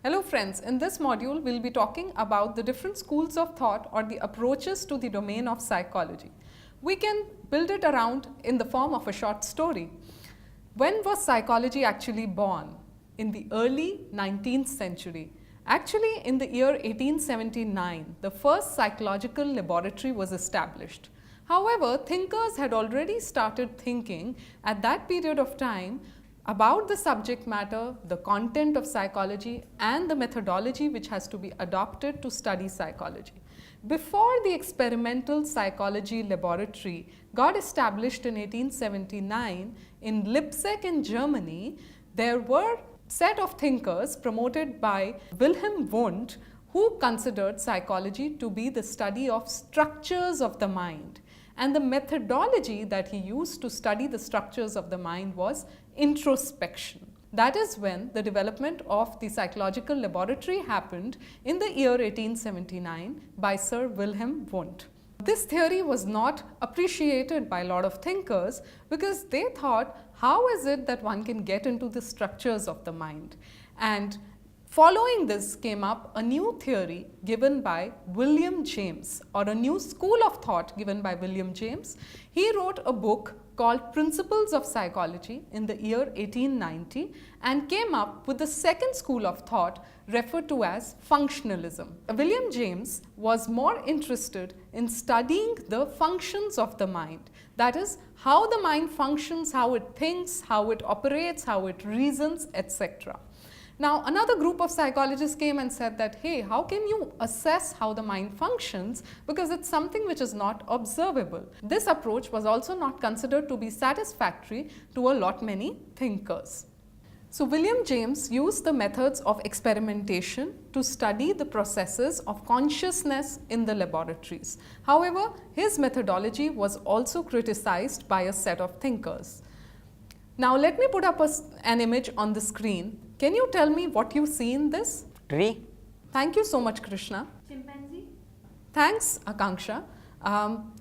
Hello friends, in this module we'll be talking about the different schools of thought or the approaches to the domain of psychology. We can build it around in the form of a short story. When was psychology actually born? In the early 19th century. Actually, in the year 1879, the first psychological laboratory was established. However, thinkers had already started thinking at that period of time about the subject matter, the content of psychology and the methodology which has to be adopted to study psychology. Before the experimental psychology laboratory got established in 1879 in Leipzig in Germany, there were set of thinkers promoted by Wilhelm Wundt who considered psychology to be the study of structures of the mind. And the methodology that he used to study the structures of the mind was introspection. That is when the development of the psychological laboratory happened in the year 1879 by Sir Wilhelm Wundt. This theory was not appreciated by a lot of thinkers because they thought, how is it that one can get into the structures of the mind? And following this came up a new theory given by William James, or a new school of thought given by William James. He wrote a book called Principles of Psychology in the year 1890 and came up with the second school of thought referred to as functionalism. William James was more interested in studying the functions of the mind. That is, how the mind functions, how it thinks, how it operates, how it reasons, etc. Now, another group of psychologists came and said that, hey, how can you assess how the mind functions because it's something which is not observable. This approach was also not considered to be satisfactory to a lot many thinkers. So, William James used the methods of experimentation to study the processes of consciousness in the laboratories. However, his methodology was also criticized by a set of thinkers. Now, let me put up an image on the screen. Can you tell me what you see in this? Tree. Thank you so much, Krishna. Chimpanzee. Thanks, Akanksha.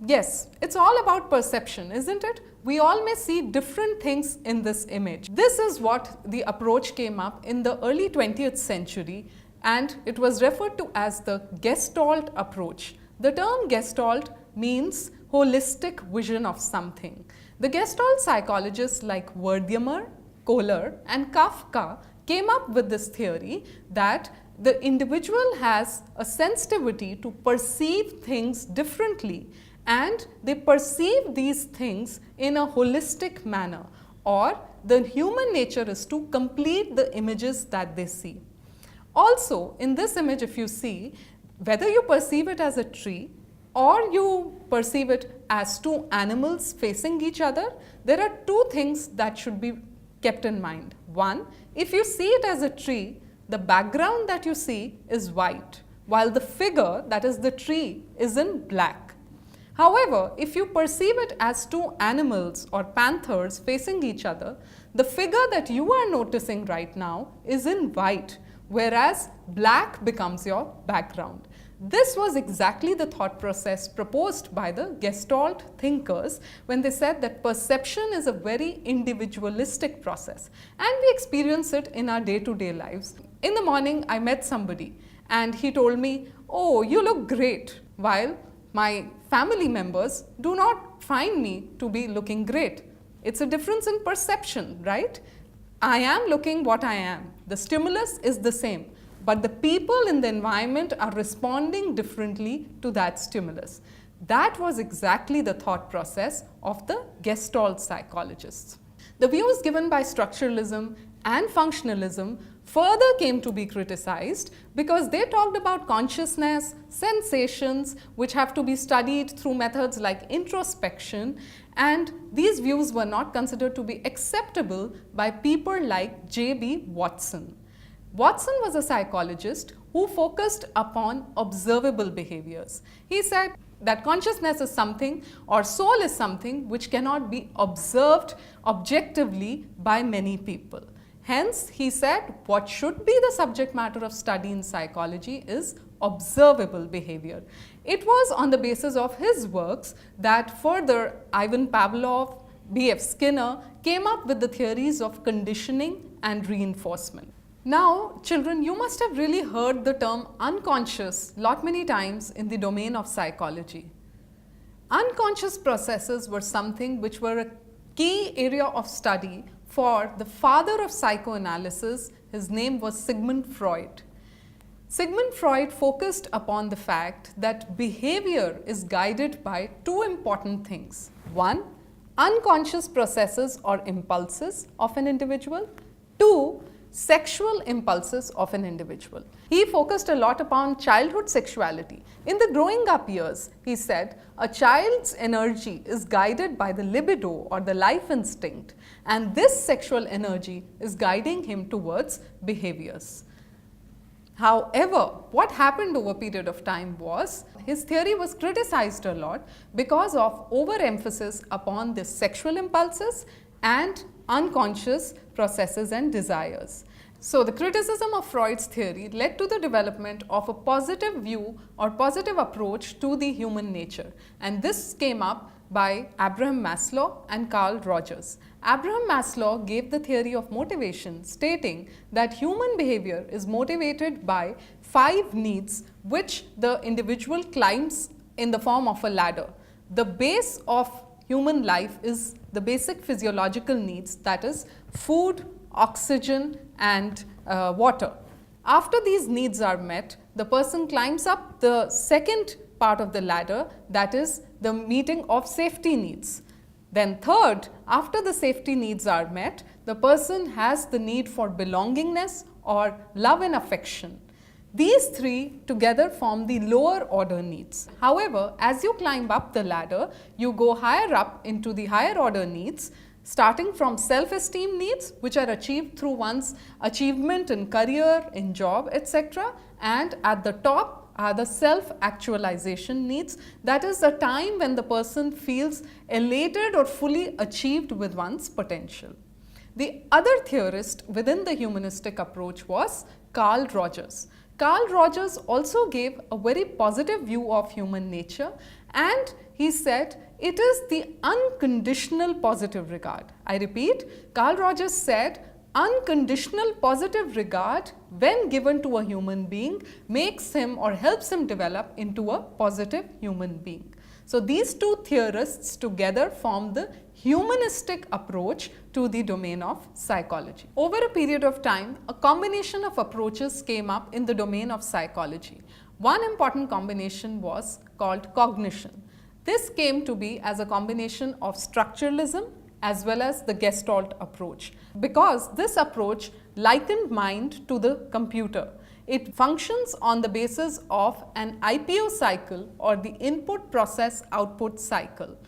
Yes, it's all about perception, isn't it? We all may see different things in this image. This is what the approach came up in the early 20th century, and it was referred to as the Gestalt Approach. The term Gestalt means holistic vision of something. The Gestalt psychologists like Wertheimer, Kohler and Kafka came up with this theory that the individual has a sensitivity to perceive things differently, and they perceive these things in a holistic manner, or the human nature is to complete the images that they see. Also, in this image, if you see, whether you perceive it as a tree or you perceive it as two animals facing each other, there are two things that should be kept in mind. One, if you see it as a tree, the background that you see is white, while the figure, that is the tree, is in black. However, if you perceive it as two animals or panthers facing each other, the figure that you are noticing right now is in white, whereas black becomes your background. This was exactly the thought process proposed by the Gestalt thinkers when they said that perception is a very individualistic process and we experience it in our day-to-day lives. In the morning, I met somebody and he told me, "Oh, you look great," while my family members do not find me to be looking great. It's a difference in perception, right? I am looking what I am. The stimulus is the same. But the people in the environment are responding differently to that stimulus. That was exactly the thought process of the Gestalt psychologists. The views given by structuralism and functionalism further came to be criticized because they talked about consciousness, sensations, which have to be studied through methods like introspection, and these views were not considered to be acceptable by people like J.B. Watson. Watson was a psychologist who focused upon observable behaviors. He said that consciousness is something, or soul is something, which cannot be observed objectively by many people. Hence, he said what should be the subject matter of study in psychology is observable behavior. It was on the basis of his works that further Ivan Pavlov, B.F. Skinner came up with the theories of conditioning and reinforcement. Now, children, you must have really heard the term unconscious many times in the domain of psychology. Unconscious processes were something which were a key area of study for the father of psychoanalysis. His name was Sigmund Freud. Sigmund Freud focused upon the fact that behavior is guided by two important things. One, unconscious processes or impulses of an individual. Two, sexual impulses of an individual. He focused a lot upon childhood sexuality. In the growing up years, he said, a child's energy is guided by the libido or the life instinct, and this sexual energy is guiding him towards behaviors. However, what happened over a period of time was, his theory was criticized a lot because of overemphasis upon the sexual impulses and unconscious processes and desires. So, the criticism of Freud's theory led to the development of a positive view or positive approach to the human nature, and this came up by Abraham Maslow and Carl Rogers. Abraham Maslow gave the theory of motivation, stating that human behavior is motivated by 5 needs which the individual climbs in the form of a ladder. The base of human life is the basic physiological needs, that is food, oxygen and water. After these needs are met, the person climbs up the second part of the ladder, that is the meeting of safety needs. Then third, after the safety needs are met, the person has the need for belongingness or love and affection. These 3 together form the lower order needs. However, as you climb up the ladder, you go higher up into the higher order needs, starting from self-esteem needs, which are achieved through one's achievement in career, in job, etc. And at the top are the self-actualization needs. That is the time when the person feels elated or fully achieved with one's potential. The other theorist within the humanistic approach was Carl Rogers. Carl Rogers also gave a very positive view of human nature, and he said it is the unconditional positive regard. I repeat, Carl Rogers said unconditional positive regard, when given to a human being, makes him or helps him develop into a positive human being. So, these two theorists together form the humanistic approach to the domain of psychology. Over a period of time, a combination of approaches came up in the domain of psychology. One important combination was called cognition. This came to be as a combination of structuralism as well as the Gestalt approach, because this approach likened mind to the computer. It functions on the basis of an IPO cycle, or the input process output cycle.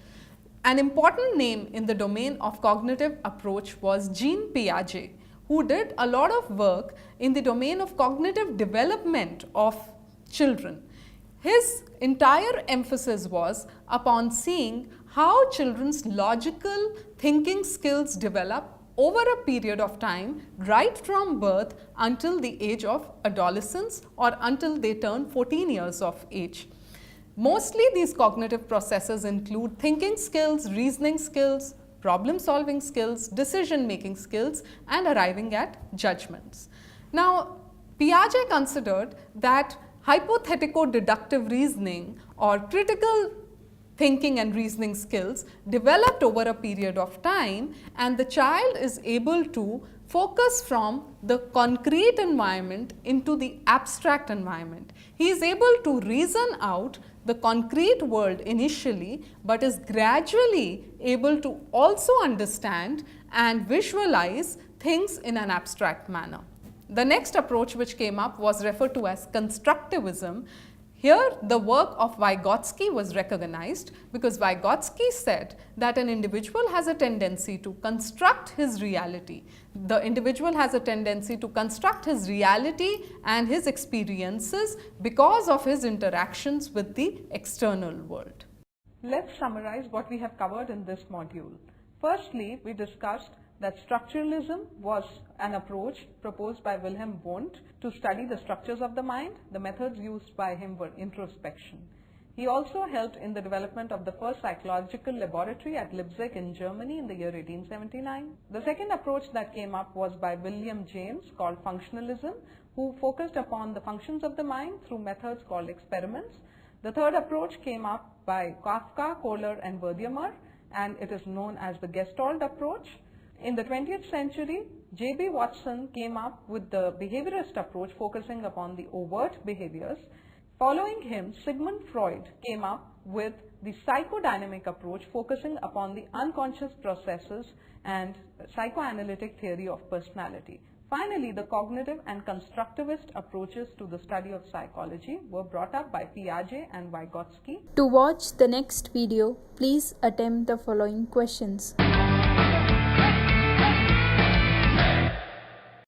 An important name in the domain of cognitive approach was Jean Piaget, who did a lot of work in the domain of cognitive development of children. His entire emphasis was upon seeing how children's logical thinking skills develop over a period of time, right from birth until the age of adolescence or until they turn 14 years of age. Mostly these cognitive processes include thinking skills, reasoning skills, problem solving skills, decision making skills, and arriving at judgments. Now, Piaget considered that hypothetico-deductive reasoning or critical thinking and reasoning skills developed over a period of time, and the child is able to focus from the concrete environment into the abstract environment. He is able to reason out the concrete world initially, but is gradually able to also understand and visualize things in an abstract manner. The next approach which came up was referred to as constructivism. Here, the work of Vygotsky was recognized, because Vygotsky said that an individual has a tendency to construct his reality. The individual has a tendency to construct his reality and his experiences because of his interactions with the external world. Let's summarize what we have covered in this module. Firstly, we discussed that structuralism was an approach proposed by Wilhelm Wundt to study the structures of the mind. The methods used by him were introspection. He also helped in the development of the first psychological laboratory at Leipzig in Germany in the year 1879. The second approach that came up was by William James, called functionalism, who focused upon the functions of the mind through methods called experiments. The third approach came up by Kafka, Kohler and Wertheimer, and it is known as the Gestalt Approach. In the 20th century, J.B. Watson came up with the behaviorist approach, focusing upon the overt behaviors. Following him, Sigmund Freud came up with the psychodynamic approach, focusing upon the unconscious processes and psychoanalytic theory of personality. Finally, the cognitive and constructivist approaches to the study of psychology were brought up by Piaget and Vygotsky. To watch the next video, please attempt the following questions.